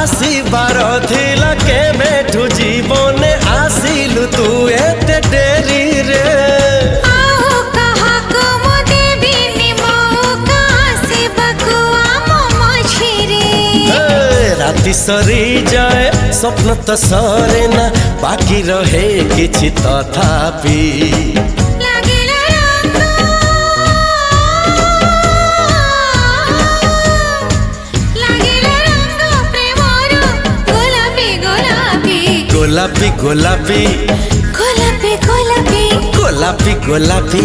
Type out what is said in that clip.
आसीबार थिला के बेठू जीवन आसिलु तू एते डेरी रे आओ कहा को मो देवी निमो कासे बकुआ मो मछिरे राति सरी जाए स्वप्न तो सरे ना बाकी रहे किछि तथापि गोलापी गोलापी गोलापी गोलापी गोलापी गोलापी